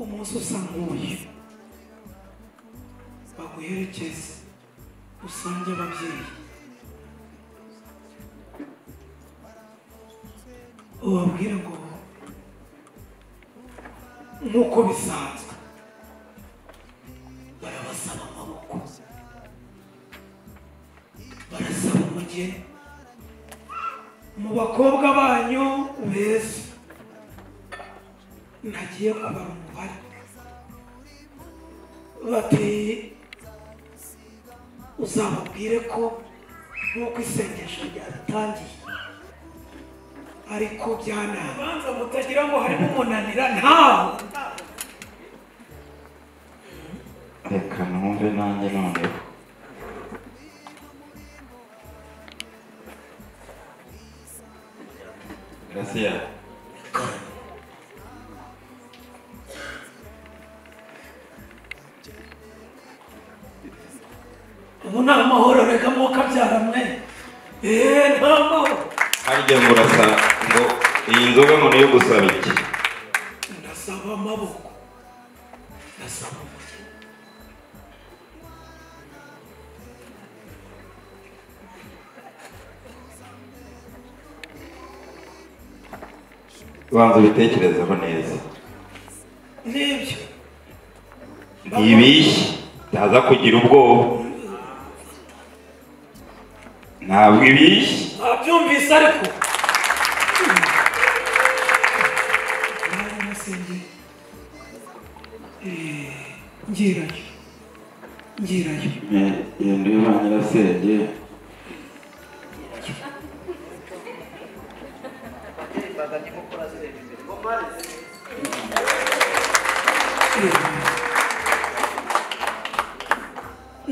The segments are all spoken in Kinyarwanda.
umunsi usa nk'uyu baguherekeze usange ababyeyi ubabwire ngo nk'uko bisanzwe barabasaba amaboko barasaba umugeni mu bakobwa banyu beza nagiye kubara umubare bati uzababwire ko nk'uko isengesho ryaratangiye ariko byanabanza mutagira ngo harimo umunanira ntawe reka numve nanjye noneho Gracia ubu nta mahoro reka mwuka byaramwe nta mahoro harya ngo urasa ngo iyi nzoga ngo niyo gusaba iki ndasaba amaboko ndasaba umugeni banza ubitekerezeho neza nibyo ibishyi utaza kugira ubwoba ntabwo ibishyi abyumvise ariko ngirayo yenda iyo ba nyirasenge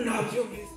nabyumvise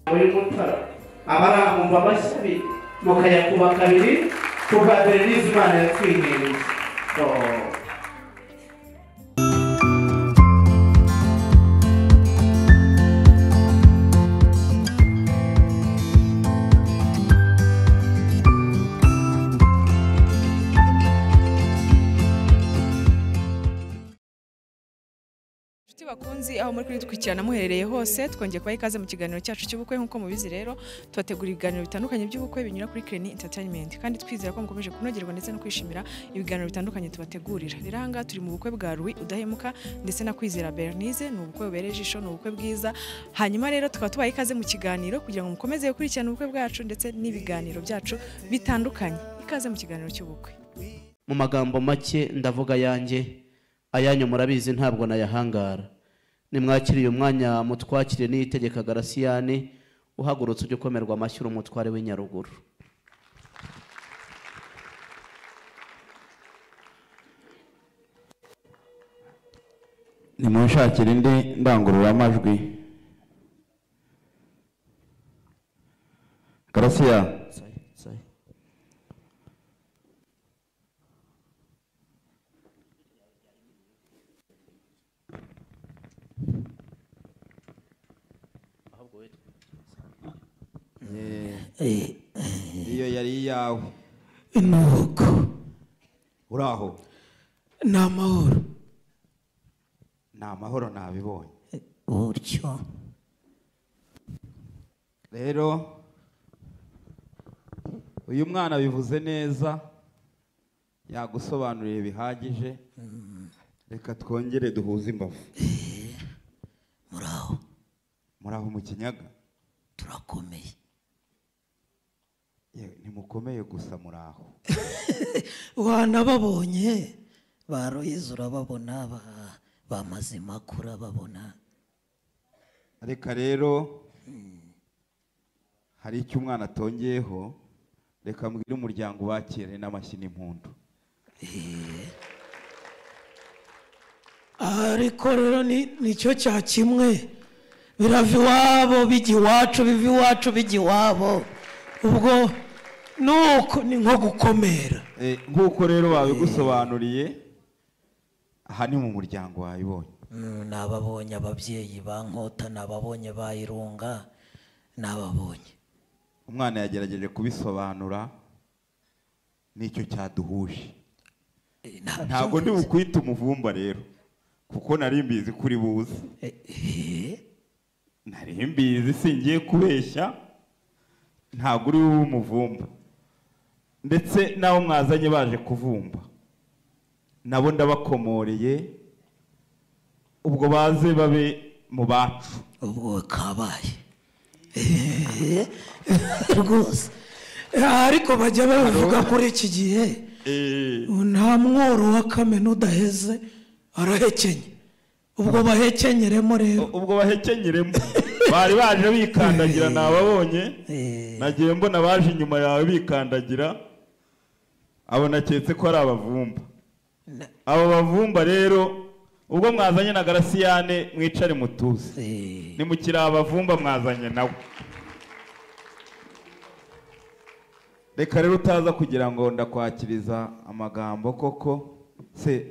muri Mutara abarahumva amashyi mukayakuba kabiri kuva mbere n'Imana yatwihiriye bakunzi aho muri kuridukurikirana muherereye hose twongeye kubaha ikaze mu kiganiro cyacu cy'ubukwe nk'uko mubizi rero tubategura ibiganiro bitandukanye by'ubukwe binyura kuri Crane Entertainment kandi twizera ko mukomeje kunogerwa ndetse no kwishimira ibiganiro bitandukanye tubategurira. Rero aha ngaha turi mu bukwe bwa Louis Udahemuka ndetse na Kwizera Bernice, ni ubukwe bubereye ijisho, ni ubukwe bwiza. Hanyuma rero tukaba tubaha ikaze mu kiganiro kugira ngo mukomeze gukurikirana ubukwe bwacu ndetse n'ibiganiro byacu bitandukanye. Ikaze mu kiganiro cy'ubukwe. Mu magambo make ndavuga yanjye ayanyu murabizi ntabwo nayahangara. Nimwakiriye umwanya mutwakire n'itegeka Garasiyane uhagurutse ujye ukomerwa amashyura umutware w'inyaruguru. nimunshakire indi ndangururamajwi Garasiya iyo yari iyawe nuko uraho ni amahoro ni amahoro nabibonye buryo rero uyu mwana bivuze neza yagusobanuriye bihagije. Reka twongere duhuze imbavu. Muraho mu Kinyaga? Turakomeye. Yewe ntimukomeye gusa muraho. Wanababonye baroyize urababona ba mazima kura babona. Reka rero hari icyo umwana atongeyeho, reka mbwire umuryango bakire n'amashyi n'impundu. ariko rero nicyo cya kimwe birava iwabo bijya iwacu, biva iwacu bijya iwabo, ubwo nuko ni nko gukomera. Nk'uko rero babigusobanuriye, aha ni mu muryango wayibonye. Nababonye ababyeyi ba Nkota, nababonye ba Irunga, nababonye. Umwana yagerageje kubisobanura, nicyo cyaduhuje. Ntabwo ndi bukwita umuvumba rero, kuko nari mbizi kuri buze. Nari mbizi singiye kubeshya, ntabwo uri umuvumba. Ndetse nabo mwazanye baje kuvumba, nabo ndabakomoreye, ubwo baze babe mu bacu. Ubwo kabaye rwose. Ariko bajya bavuga kuri iki gihe nta mworo wa kamena udaheze arahekenye. Ubwo bahekenyeremo rero. Ubwo bahekenyeremo bari baje bikandagira, nababonye. Nagiye mbona baje inyuma yawe bikandagira, abo naketse ko ari abavumba. Abo bavumba rero ubwo mwazanye na Garasiyane mwicare mutuze. Nimukiri abavumba mwazanye nawe. Reka rero utaza kugira ngo ndakwakiriza amagambo koko se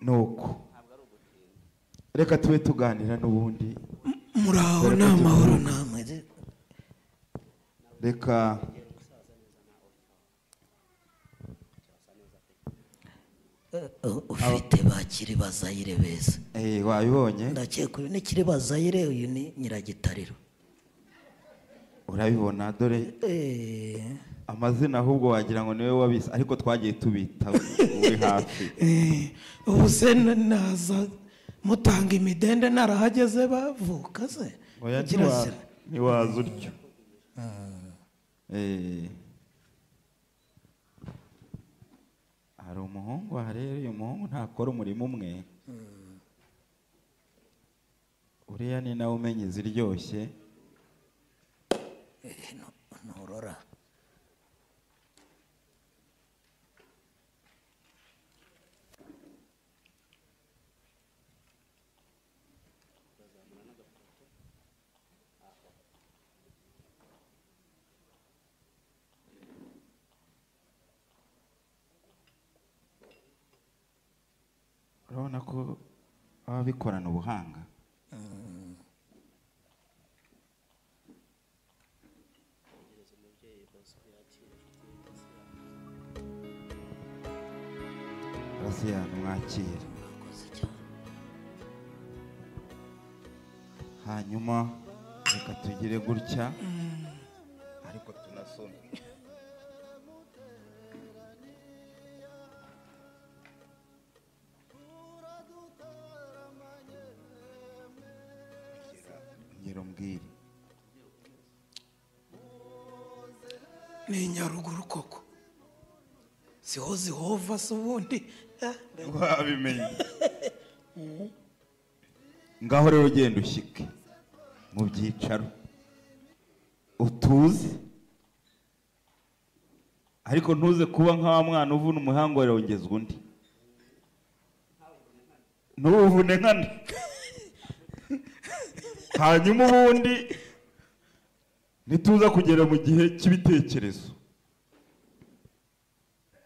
nuko. Reka tube tuganira n'ubundi. Muraho n'amahoro namwe. Reka ufite bakiri bazayire beza. Wabibonye? Ndakeka uyu ni kiri bazayire, uyu ni Nyiragitariro. Urabibona dore amazina ahubwo wagira ngo niwe wabise, ariko twagiye tubita uri hafi. Ubu se naza mutanga imidende narahageze bavuka se? Ntiwaza utyo. Hari umuhungu aha rero, uyu muhungu ntakora umurimo umwe. Uriya ni nawe umenya iziryoshye. Nturora. Urabona ko baba bikorana ubuhanga. Garasiyane mwakire. Hanyuma reka tugire gutya, ariko tunasome. Ngero mbwire. Ni Nyaruguru koko. Siho zihova se ubundi. Wabimenye. Ngaho rero ugenda ushyike mu byicaro utuze, ariko ntuze kuba nk'awa mwana uvuna umuhango warongezwa undi. Ntuvune nkane. Hanyuma ubundi nituza kugera mu gihe cy'ibitekerezo,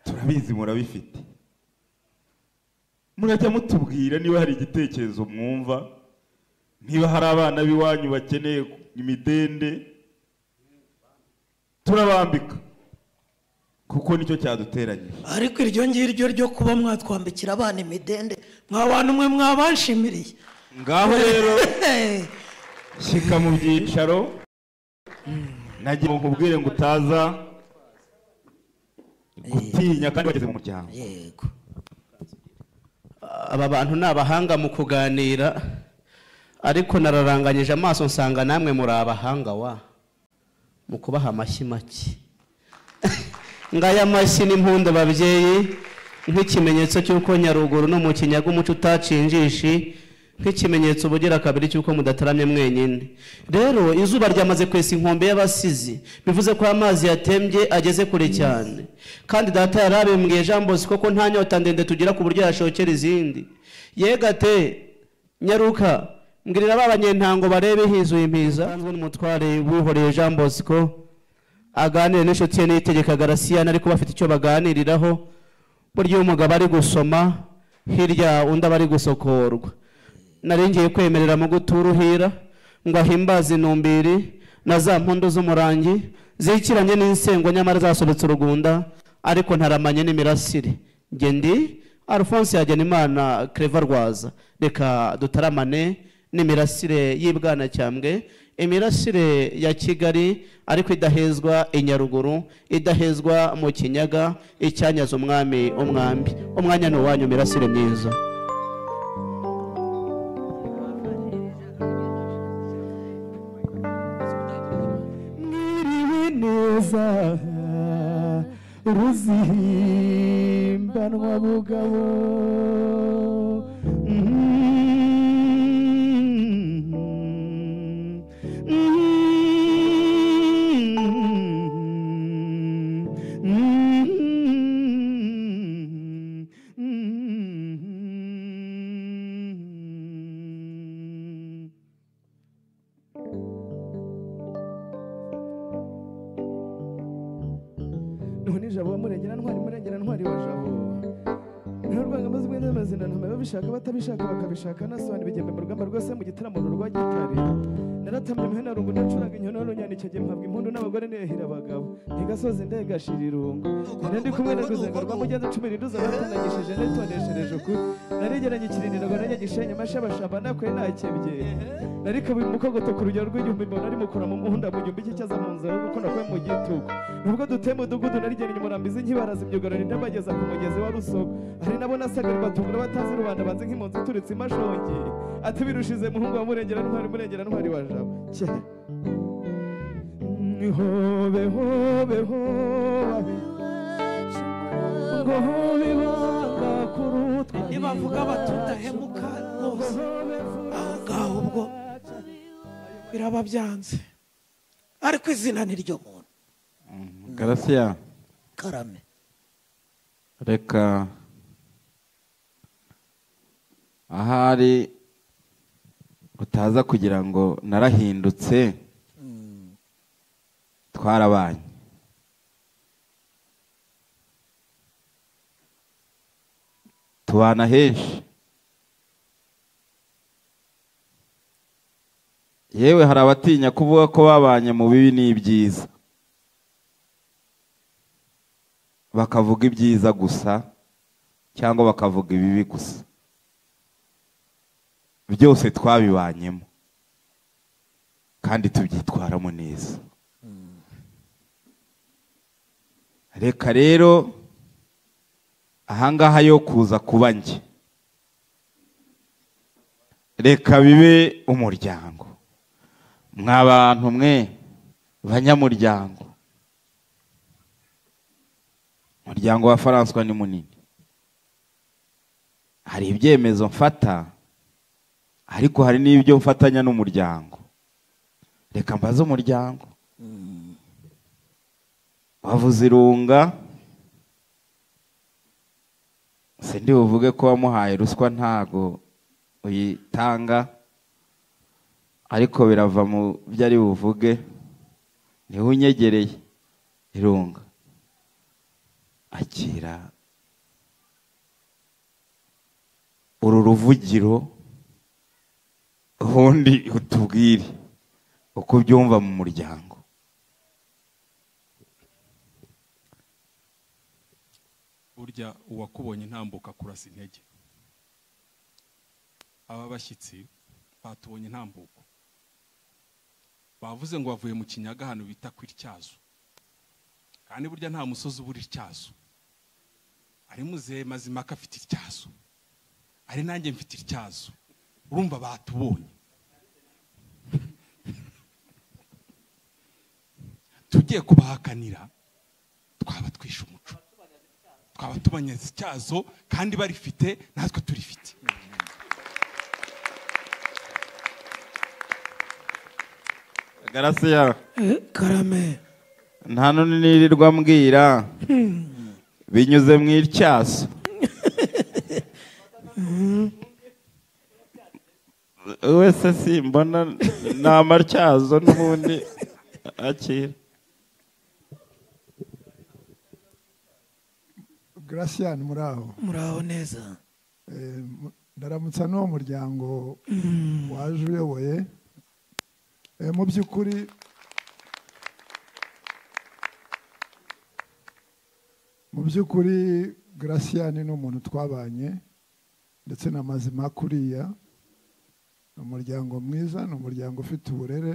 turabizi murabifite, murajya mutubwira niba hari igitekerezo mwumva, niba hari abana b'iwanyu bakeneye imidende turabambika, kuko nicyo cyaduteranyije. Ariko iryo ngiryo ryo kuba mwatwambikira abana imidende, mw'abantu mwe mwabanshimiriye. Ngaho rero shyika mu byicaro, nagira ngo nkubwire ngo utaza batinya kandi bageze mu muryango. yego aba bantu ni abahanga mu kuganira ariko nararanganyije amaso nsanga namwe muri abahanga wa mu kubaha amashyi make ngaya amashyi n'impundu babyeyi nk'ikimenyetso cy'uko Nyaruguru no mu Kinyaga umuco utacinjishi, nk'ikimenyetso bugira kabiri cy'uko mudataramye mwenyine. Rero izuba ryamaze kwesa inkombe y'abasizi, bivuze ko amazi yatembye ageze kure cyane, kandi data yarabimbwiye Jean Bosco ko nta nyota ndende tugira ku buryo yashokera izindi. Yegate nyaruka mbwirira b'abanyentango barebe hizuye impiza n'umutware wihoreye Jean Bosco aganire n'inshuti ye n'itegeka Garasiyani, ariko bafite icyo baganiriraho. Buryo umugabo ari gusoma hirya undi aba ari gusokorwa. Naringiye kwemerera mu guturuhira ngo ahimbaze intumbiri na za mpundu z'umurangi zikiranye n'insengo nyamara zasobetse urugunda, ariko ntaramanye n'imirasire. Nge ndi Alphonse Hagenimana Clever Rwaza, reka dutaramane n'imirasire y'ibwana cyambwe, imirasire ya Kigali ariko idahezwa i Nyaruguru, idahezwa mu Kinyaga, icyanyaza umwami umwambi. Umwanya ni uwanyu mirasire myiza. Mwiriwe neza ruzimbanwa bugabo, none jabo murengera ntwari wa jabo ntarwanga amazwi n'amazina ntama babishaka batabishaka bakabishaka nasobanura ibigembe mu rugamba rwose mu gitaramo rwa gitari. Naratamye muhena rungu ndacuranga inyono runyana icyo gihe mpabwa impundu n'abagore nehira abagabo ntigasoze ndegashira irungu. Ndi kumwe na Ruzenga rwa mugenzi 10 rinduza batanagishije nitondeshereje ukuri. Narigeranye ikirindiro ngo najya gishenye mashabashamba nakwe nakebye. Narika bimukogoto ku rugero rw'igihumbi mbona ari mukura mu muhunda mu gihumbi cyaza mu nzara kuko nakwe mu gituko. Nubwo duteye mudugudu narigeranye umurambizi nkibaraza imyugaro ndabageza ku mugezi wa Rusogo. Hari nabo nasagarwa batungura batazi rubanda banze nk'impunzi turitse imashongi. Ati birushize muhungu wa murengera ntwari wa jabo. Hobe hobe hobe hobe banga kurutwa nibavuga batudahemuka rwose aho ngaho ubwo biraba byanze, ariko izina ni ryo muntu. Garasiya karame reka ahari utaza kugira ngo narahindutse, twarabanye. Tubana henshi, yewe hari abatinya kuvuga ko babanye mu bibi n'ibyiza, bakavuga ibyiza gusa cyangwa bakavuga ibibi gusa. Byose twabibanyemo kandi tubyitwaramo neza. Reka rero ahangaha yo kuza kuba njye, reka bibe umuryango. Mwabantu mwe banyamuryango, umuryango wa François ni munini. Hari ibyemezo mfata, ariko hari n'ibyo mfatanya n'umuryango. Reka mbaze umuryango. Wavuze irunga, sindi uvuge ko wamuhaye ruswa ntago uyitanga, ariko birava mu byo ari buvuge. Niho unyegereye irunga, akira uru ruvugiro ubundi utubwire uko byumva mu muryango. Burya uwakubonye ntambuka kurasa intege. Aba bashyitsi batubonye ntambuko, bavuze ngo bavuye mu Kinyaga hano bita kw'Ityazo, kandi burya nta musozi ubura Ityazo. ari muzehe Mazimaka afite ityazo, ari nanjye mfite ityazo, urumva batubonye tugiye kubahakanira twaba twishe umuco, twaba tubanye ityazo kandi barifite natwe turifite. Garasiya karame nta none nirirwa mbwira binyuze mu ityazo. Wese simbona ni amatyazo n'ubundi akira. Gracian muraho. muraho neza. Ndaramutsa n'uwo muryango waje uyoboye. Mu by'ukuri Gracian ni umuntu twabanye ndetse na Mazima kuriya. Ni umuryango mwiza, ni umuryango ufite uburere.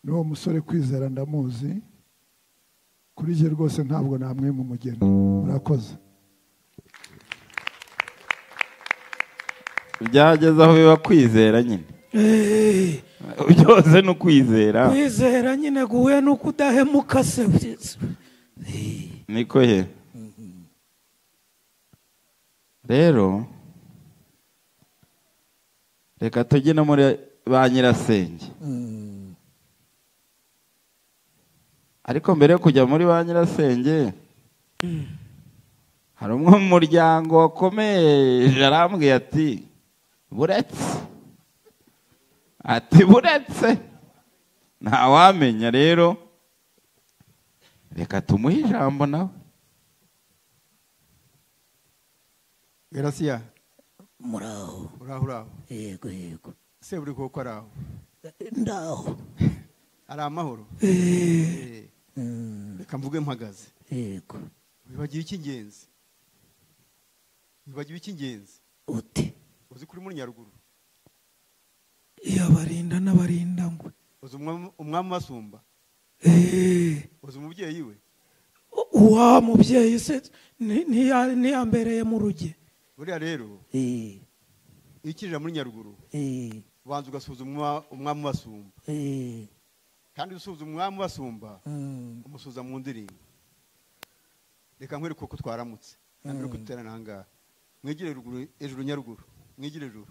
N'uwo musore Kwizera ndamuzi. Kuri je rwose ntabwo namwe mu mugeni. Murakoze. Byageze aho biba Kwizera nyine. Byose no kwizera. Kwizera nyine guhuye no kudahemuka se. Niko he. Rero reka tujye no muri ba nyirasenge. Ariko mbere yo kujya muri ba nyirasenge hari umwe mu muryango wakomeye arambwiye ati buretse ntawamenya. rero reka tumuhe ijambo nawe. Gracia muraho. uraho Yego. se buri koko araho Ndaho. ari amahoro. Reka mvuge mpagaze. Yego. Wibagiwe icy'ingenzi Uti. uzi kuri muri Nyaruguru. Yabarinda n'abarinda ngwe. uzi umwami basumba. uzi umubyeyi we. Wa mubyeyi se niyambereye mu ruge. Buriya rero ikirira muri Nyaruguru ubanza ugasuzuma umwami basumba. Kandi usuzuma umwami basumba umusuza mu ndirimbo. Reka nkwereke uko twaramutse nambere ko tuterana ahangaha. Mwigire ruguru ejuru Nyaruguru, mwigire ejuru.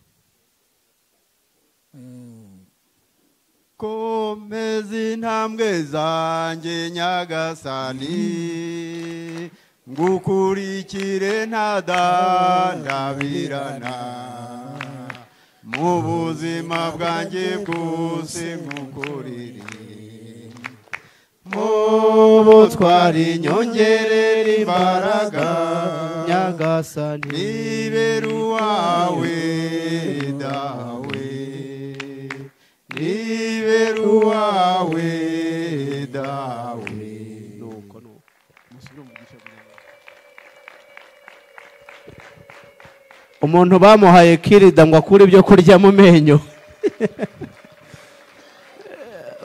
Komeza intambwe zanjye Nyagasani, ngukurikire ntadandabirana, mu buzima bwanjye bwose ngukurire. Mubutwari nyongerera imbaraga Nyagasani, nibera uwawe dawe, nibera uwawe dawe. umuntu bamuhaye kirida ngo akure ibyo kurya mu menyo.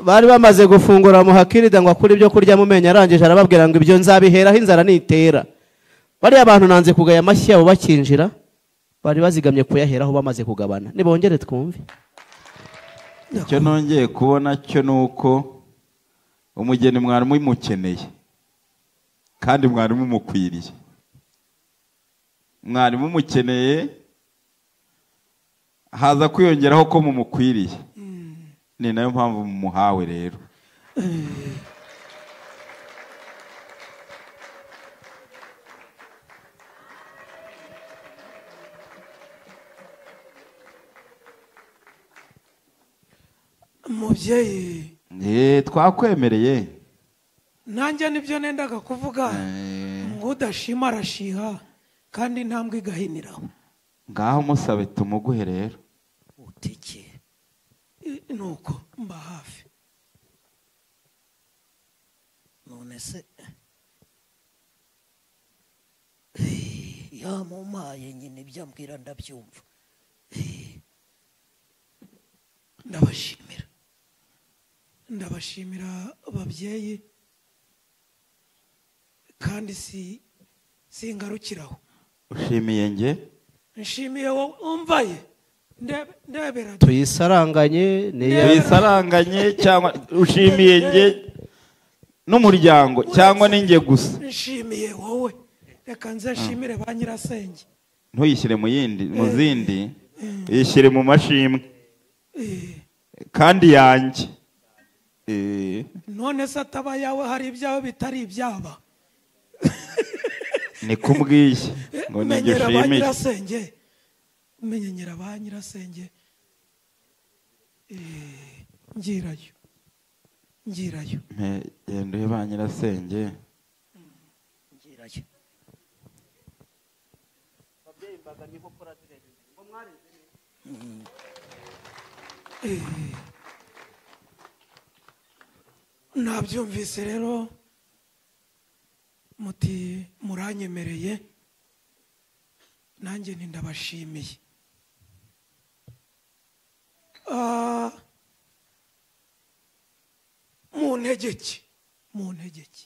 Bari bamaze gufungura muha kirida ngo akure ibyo kurya mu menyo, arangije arababwira ngo ibyo nzabiheraho inzara nitera. Bariya abantu nanze kugaya amashyi yabo bakinjira, bari bazigamye kuyaheraho bamaze kugabana. Nibongere twumve. Icyo nongeye kubona cyo nuko umugeni mwari mukeneye kandi mwari mumukwiriye. Mwari mumukeneye haza kwiyongeraho ko mumukwiriye. Ni nayo mpamvu mumuhawe rero. Mubyeyi twakwemereye. nanjye nibyo nendaga kuvuga ngo udashima arashiha kandi intambwe igahiniraho. Ngaho musabe tumuguhe rero. Utiki. Nuko mba hafi. None se yamumaye nyine ibyo ambwira ndabyumva. Ndabashimira ababyeyi kandi singarukiraho. ushimiye nge Nshimiye wowe umvaye ndebera tuyisaranganye tuyisaranganye cyangwa ushimiye nge n'umuryango cyangwa ninjye gusa? nshimiye wowe, reka nze nshimire ba nyirasenge. ntuyishyire mu zindi, yishyire mu mashimwe kandi yanjye. None se ataba yawe hari ibyawe bitari ibyaba? ni kumbwiye ngo nijye ushimiye. Menyera ba nyirasenge. Ngirayo genda uhe ba nyirasenge. ngirayo. nabyumvise rero muti muranyemereye, nanjye ndabashimiye. mu ntegeke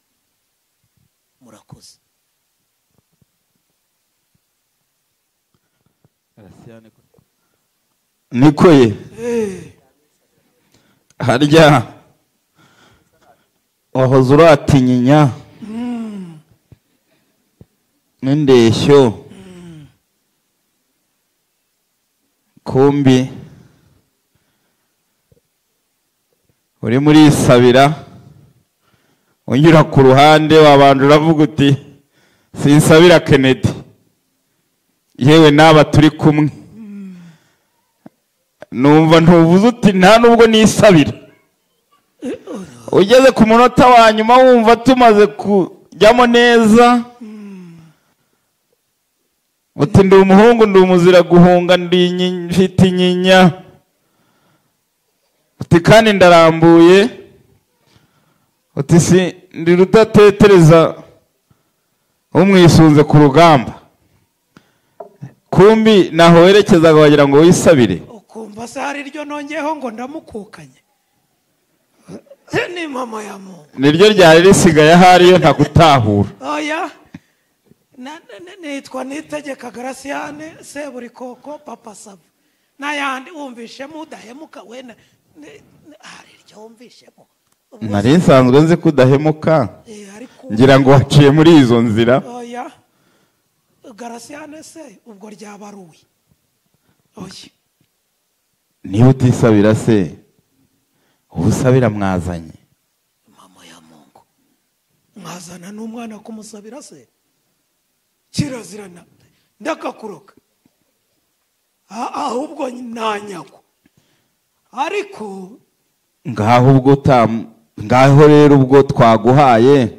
murakoze. niko ye harya wahoze uratinyinya n'indeshyo kumbi uri muri isabira unyura ku ruhande wabanje uravuga uti sinsabira Kennedy, yewe n'aba turi kumwe. numva ntuvuze uti nta nubwo nisabira. ugeze ku munota wa nyuma wumva tumaze kujyamo neza uti ndi umuhungu ndi umuzira guhunga mfite inyinya uti kandi ndarambuye uti si ndi rudatetereza umwisunze ku rugamba. kumbi naho werekezaga wagira ngo wisabire. ukumva se hari iryo nongeyeho ngo ndamukukanye. ni mama ya Mungu. niryo ryari risigaye ahari yo ntakutahura. oya nitwa Nitegeka Graciane Seburikoko Papa Saba n'ayandi wumvishemo udahemuka wenda hari iryo wumvishemo. nari nsanzwe nzi ko udahemuka ngira ngo waciye muri izo nzira. oya Graciane se ubwo ryabaruye. oya niba utisabira se ubusabira mwazanye. mama ya Mungu mwazana n'umwana kumusabira se kirazirana ndakakuroka ahubwo nanyagwa ariko ngaho rero ubwo twaguhaye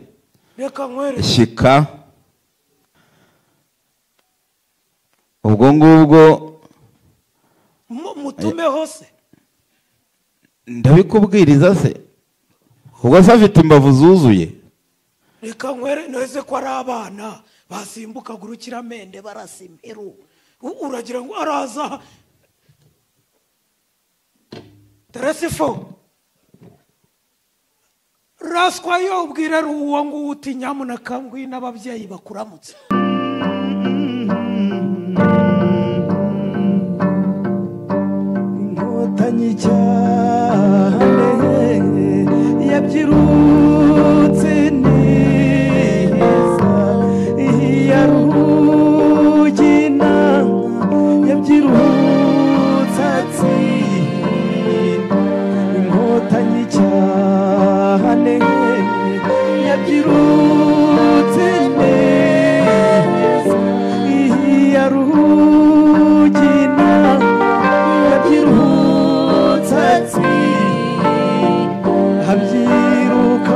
reka nkwereke shyika ubwo ngubwo mutumeho se ndabikubwiriza se ubwo se afite imbavu zuzuye. reka nkwere neze ko ari abana basimbuka urukiramende barasimperu uragira ngo araza Teresifo raswa yo ubwira uwo ngo uti nyamuneka ngwino ababyeyi bakuramutse. inkotanyi cyane yabyirutse neza iya rugina yabyirutse atsinda. inkotanyi cyane yabyirutse neza iya rugina yabyirutse atsinda. habyiruka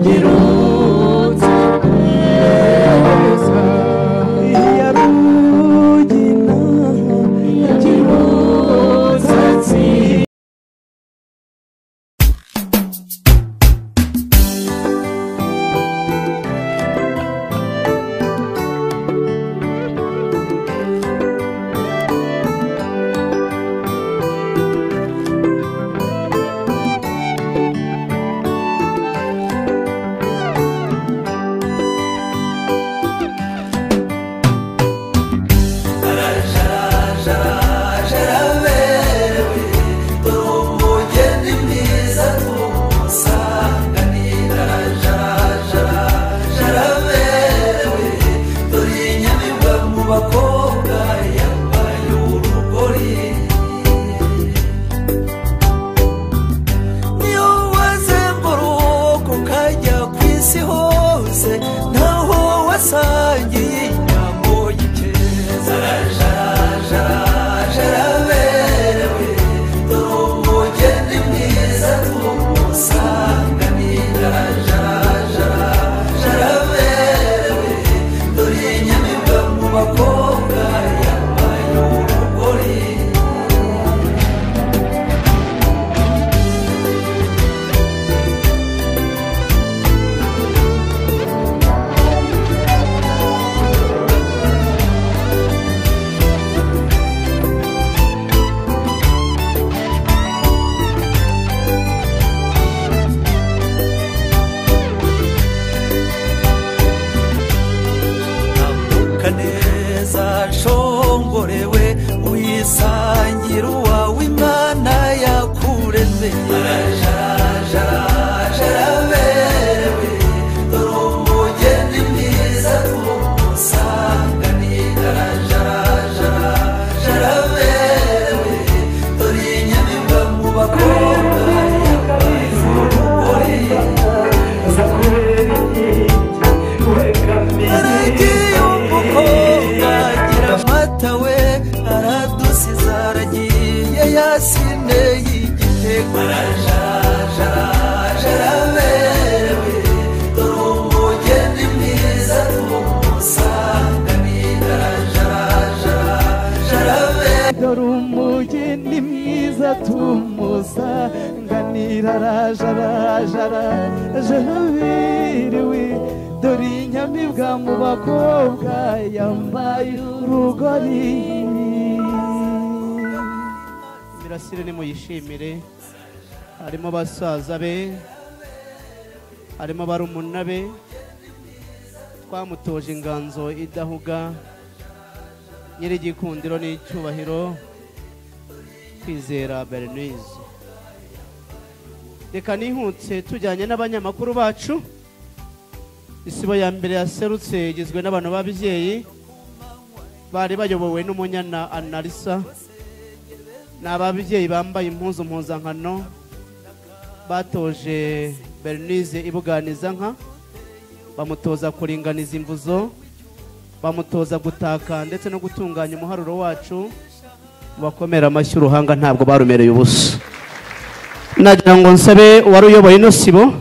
girutse neza ya rugina girutse nziza. Imirasire nimuyishimire, harimo basaza be, harimo barumuna be, twamutoje inganzo idahuga, nyir'igikundiro n'icyubahiro, Kwizera Bernice. Reka nihutse tujyanye n'abanyamakuru bacu. Isibo ya mbere yaserutse igizwe n'abantu b'ababyeyi bari bayobowe n'umunyana Analisa. N'ababyeyi bambaye impuzu mpuzankano batoje Bernice ibuganiza nka, bamutoza kuringaniza imvuzo, bamutoza gutaka ndetse no gutunganya umuharuro wacu. Bakomera amashyi uruhanga ntabwo barumereye ubusa. Nagira ngo nsabe wari uyoboye ino sibo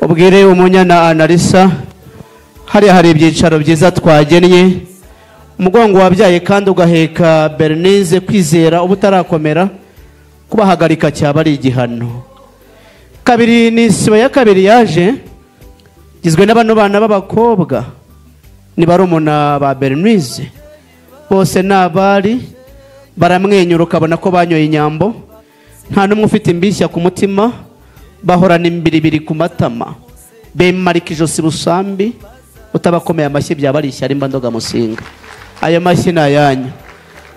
ubwire umunyana Analisa hari ibyicaro byiza twagennye. Umugongo wabyaye kandi ugaheka Bernice Kwizera ubutarakomera, kubahagarika cyaba ari igihano. Kabiri ni sibo ya kabiri yaje gizwe n'abantu bana b'abakobwa ni barumuna ba Bernice, bose nabari baramwenyura ukabona ko banyoye inyambo, nta n'umwe ufite imbishya ku mutima, bahorana imbiribiri ku matama, bemarika ijosi busambi, utabakomeye amashyi byaba ari ishyari mba ndoga musinga. Ayo mashyi ni ayanyu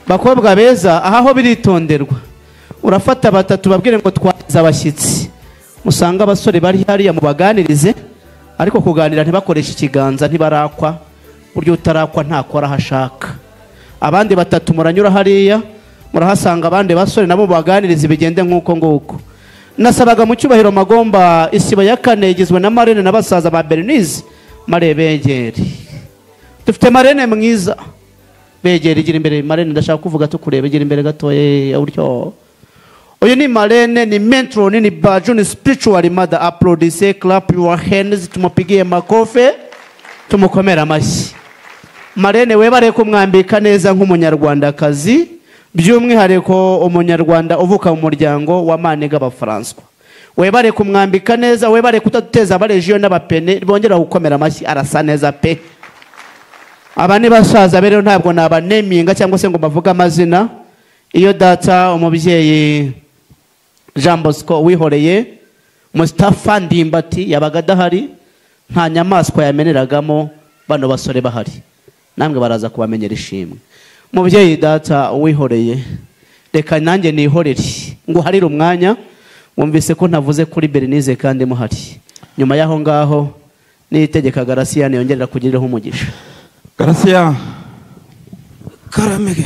bakobwa beza. Aho biritonderwa, urafata batatu babwire ngo twaza abashyitsi, musanga abasore bari hariya mubaganirize, ariko kuganira ntibakoresha ikiganza, ntibarakwa, buryo utarakwa ntakora hashaka. Abandi batatu muranyura hariya murahasanga abandi basore nabo baganiriza bigende nk'uko nguko. Nasabaga mu cyubahiro Magomba isibo ya kane igizwe na Marene na basaza ba Bernice marebegeri. Dufite Marene mwiza, begera igira imbere. Marene ndashaka kuvuga tukurebe, igira imbere gatoye uryo. uyu ni Marene, ni Metro, ni Baju, ni spiritual mother. Applaudisse, clap your hands, tumupigie makofe, tumukomera amashyi. Marene webare kumwambika neza nk'umunyarwandakazi, by'umwihariko umunyarwanda uvuka mu muryango wa Manega Abafaransa. Webare kumwambika neza, webare kutatuteza abarejiyo n'abapene, bongera gukomera amashyi, arasa neza pe. Aba ni basaza rero ntabwo nabaneminga cyangwa se ngo bavuga amazina. Iyo data umubyeyi Jean Bosco Wihoreye Mustafa Ndimbati yabaga adahari, nta nyamaswa yameneragamo bano basore bahari, namwe baraza kubamenyera ishimwe. Mubyeyi data Wihoreye, reka nanjye nihorere ngo harire umwanya. Wumvise ko ntavuze kuri Bernice kandi muhari. Nyuma yaho ngaho nitegeka Garasiyani yongerera kugiriraho umugisha. Garasiya karamege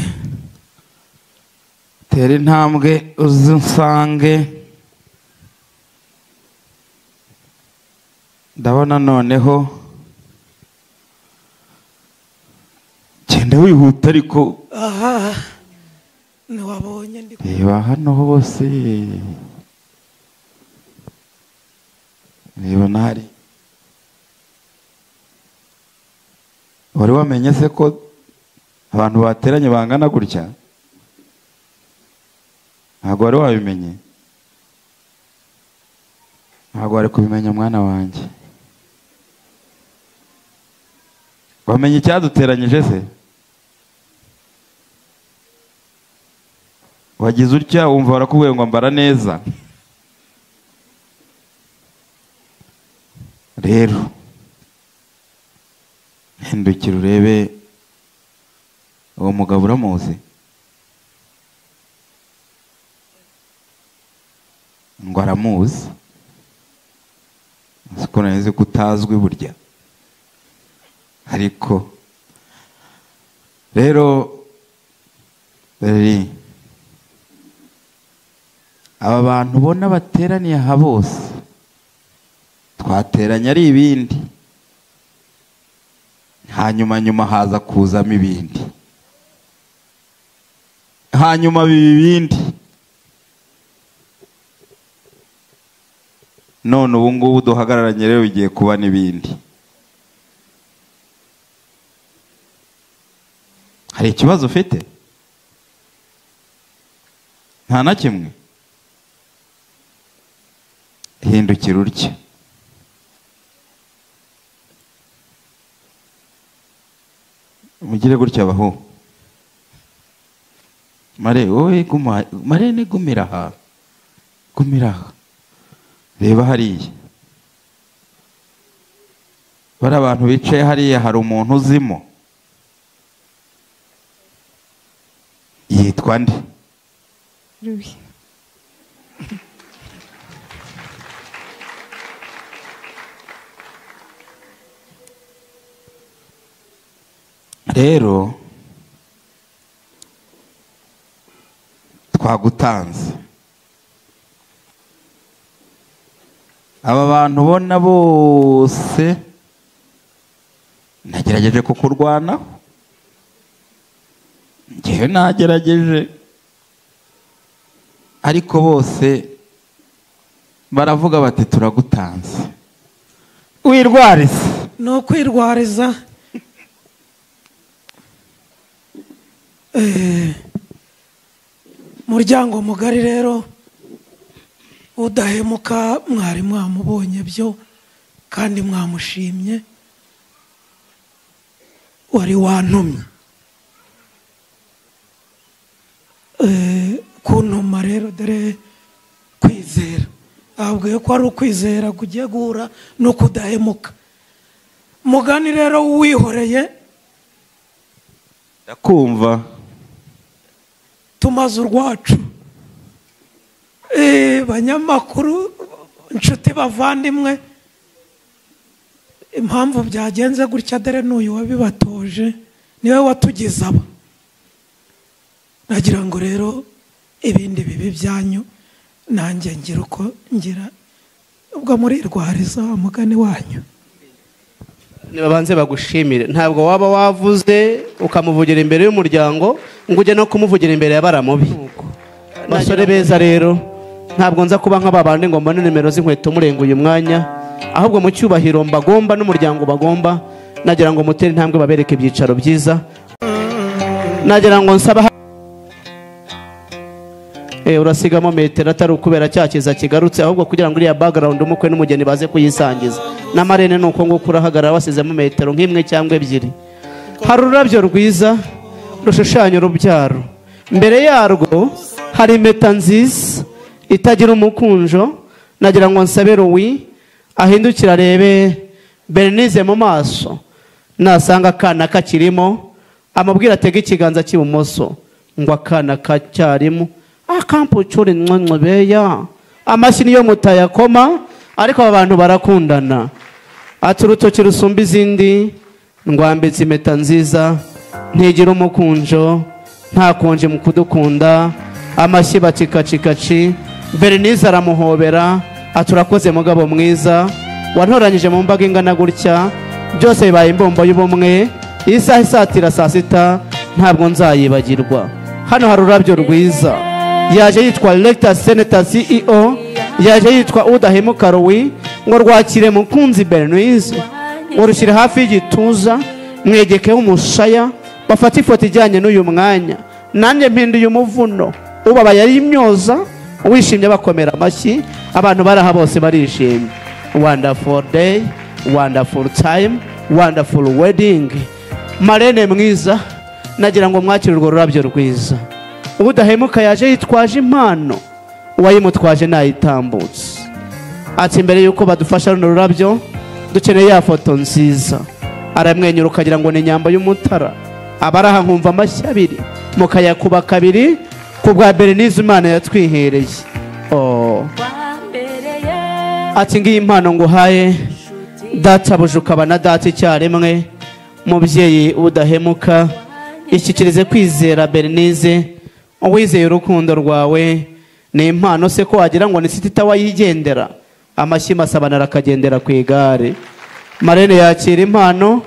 tera intambwe uzunsange. Ndabona noneho genda wihuta ariko. aha ntiwabonye ndi Reba hano hose, reba nari. Wari wamenye se ko abantu bateranye bangana gutya? Ntabwo wari wabimenye? Ntabwo wari kubimenya mwana wanjye. Wamenye icyaduteranyije se? Wagize utya wumva barakubwiye ngo mbara neza. Rero hindukira urebe uwo mugabo uramuzi? Ngo aramuzi? Siko neza ko utazwi burya. Ariko rero aba bantu ubona bateraniye aha bose twateranye ari ibindi, hanyuma nyuma haza kuzamo ibindi, hanyuma biba ibindi, none ubu ngubu duhagararanye rero bigiye kuba n'ibindi. Hari ikibazo ufite? Nta na kimwe? Hindukira urya. Mugire gutya baho. Mare wowe guma, Mare ni gumira aha. Gumira aha. Reba hariya. Bari abantu bicaye hariya, hari umuntu uzimo. Yitwa nde? Rubi. Rero twagutanze. Aba bantu ubona bose nagerageje kukurwanaho, njyewe nagerageje, ariko bose baravuga bati turagutanze. Wirwarize. no kwirwariza. Muryango mugari rero udahemuka, mwari mwamubonye byo kandi mwamushimye, wari wantumye kuntuma rero dore kwizera, abwiye ko ari ukwizera kugiye guhura no kudahemuka. Mugani rero Wihoreye, ndakumva. tumaze urwacu. Banyamakuru, inshuti, bavandimwe, impamvu byagenze gutya dore n'uyu wabibatoje niwe watugize aba. Nagira ngo rero ibindi bibi byanyu nanjye ngira uko ngira, ubwo murirwariza mugani wanyu. Nibabanze bagushimire, ntabwo waba wavuze ukamuvugira imbere y'umuryango ngo ujye no kumuvugira imbere ya baramubi. basore beza rero ntabwo nza kuba nk'ababandi ngo mbone nimero z'inkweto murenguye umwanya, ahubwo mu cyubahiro mbagomba n'umuryango bagomba, nagira ngo mutere intambwe babereke ibyicaro byiza. Nagira ngo nsaba urasigamo metero atari ukubera cyakiza kigarutse, ahubwo kugira ngo iriya background umukwe n'umugeni baze kuyisangiza. Na marene nuko ngo kurahagarara wasizemo metero nk'imwe cyangwa ebyiri. Hari ururabyo rwiza rushushanya urubyaro, mbere yarwo hari impeta nziza itagira umukunjo. Nagira ngo nsabe Louis ahindukira arebe Bernice mu maso, nasanga akana kakirimo amubwira atega ikiganza cy'ibumoso ngo akana kacyarimo akampucure nconcobeya. Amashyi niyo mutayakoma, ariko aba bantu barakundana. Ati urutoki rusumba izindi ndwambitse impeta nziza, ntigira umukunjo, nta konje mu kudukunda. Amashyi bacikacikaci. Bernice aramuhobera ati urakoze mugabo mwiza, wantoranyije mu mbaga ingana gutya, byose bibaye imbombo y'ubumwe. Iyi saha isatira saa sita ntabwo nzayibagirwa. Hano hari ururabyo rwiza, yaje yitwa Rector Senator CEO, yaje yitwa Udahemuka Louis, ngo rwakire mukunzi Bernice, urushyire hafi y'igituza, mwegekeho umushaya, bafata ifoto ijyanye n'uyu mwanya. Nanjye mpinduye umuvuno, ubabaye ari imyoza, wishimye bakomera amashyi. Abantu baraha bose barishimye. Wonderful day, wonderful time, wonderful wedding. Marene mwiza, nagira ngo mwakire urwo rurabyo rwiza. Udahemuka yaje yitwaje impano, uwayimutwaje nayitambutse. Ati imbere yuko badufasha runo rurabyo dukeneye ya foto nziza. Aramwenyura ukagira ngo ni nyamba y'umutara. Abaraha nkumva amashyi abiri mukayakuba kabiri kubwa Bernice Imana yatwihereye. Ati ngiyi impano nguhaye data bujuka na data icyarimwe. Mubyeyi Udahemuka, ishyikirize kwizera Bernice, uwizeye urukundo rwawe. Ni impano se ko wagira ngo ni sitita wayigendera. Amashyi masabana arakagendera ku igare. Marene yakira impano,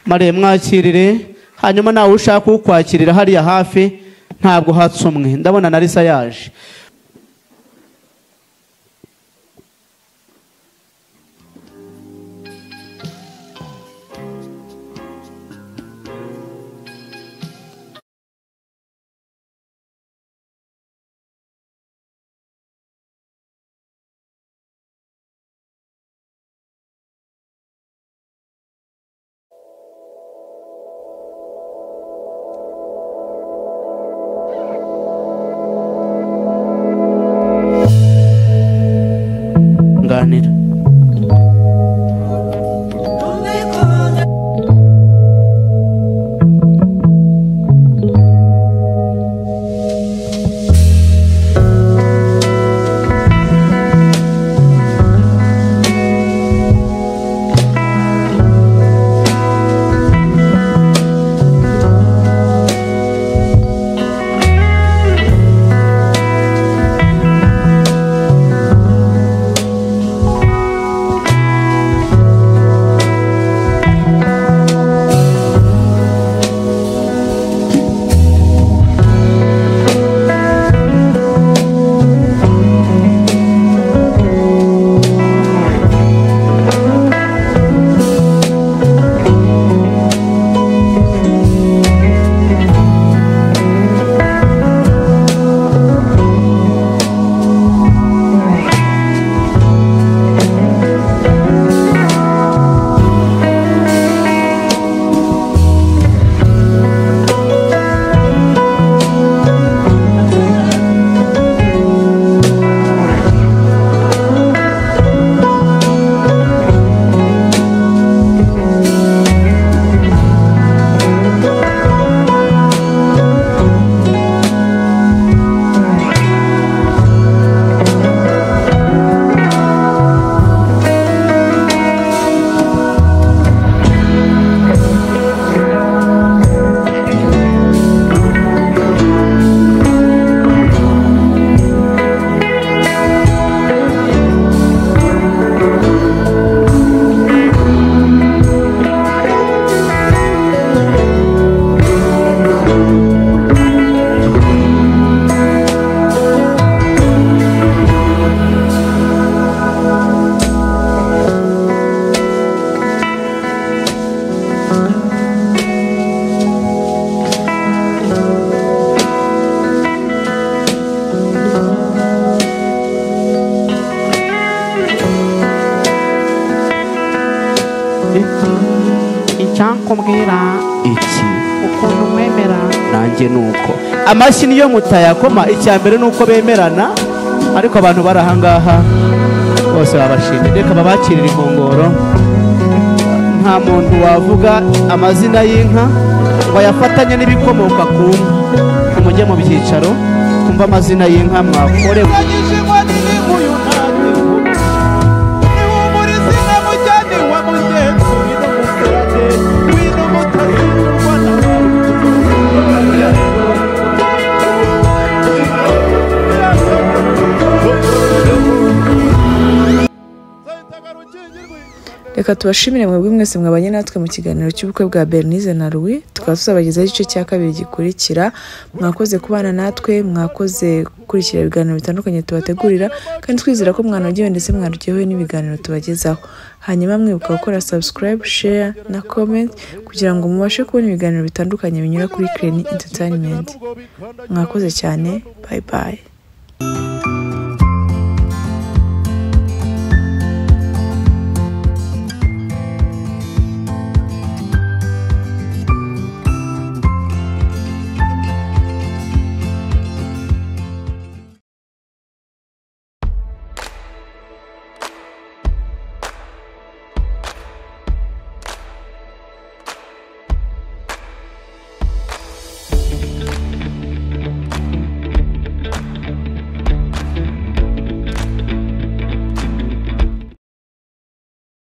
mare mwakirire, hanyuma nawe ushaka ukwakirira hariya hafi ntabwo hatsumwe. Ndabona na Lisa yaje. icyankubwira iki ukuntu mwemera nanjye nuko amashyi niyo mutayakoma icya mbere nuko bemerana ariko abantu bari ahangaha bose babashimye reka babakirira inkongoro nta muntu wavuga amazina y'inka ngo ayafatanye n'ibikomoka ku nka mujye mu byicaro kumva amazina y'inka mwakorewe reka tubashimire mwebwe mwese mwabanye natwe mu kiganiro cy'ubukwe bwa Bernice na Louis tukaba tuzabagezaho igice cya kabiri gikurikira mwakoze kubana natwe mwakoze gukurikira ibiganiro bitandukanye tubategurira kandi twizera ko mwanogewe ndetse mwaryohewe n'ibiganiro tubagezaho hanyuma mwibuka gukora subscribe share na comment kugira ngo mubashe kubona ibiganiro bitandukanye binyura kuri Crane Entertainment mwakoze cyane bye bye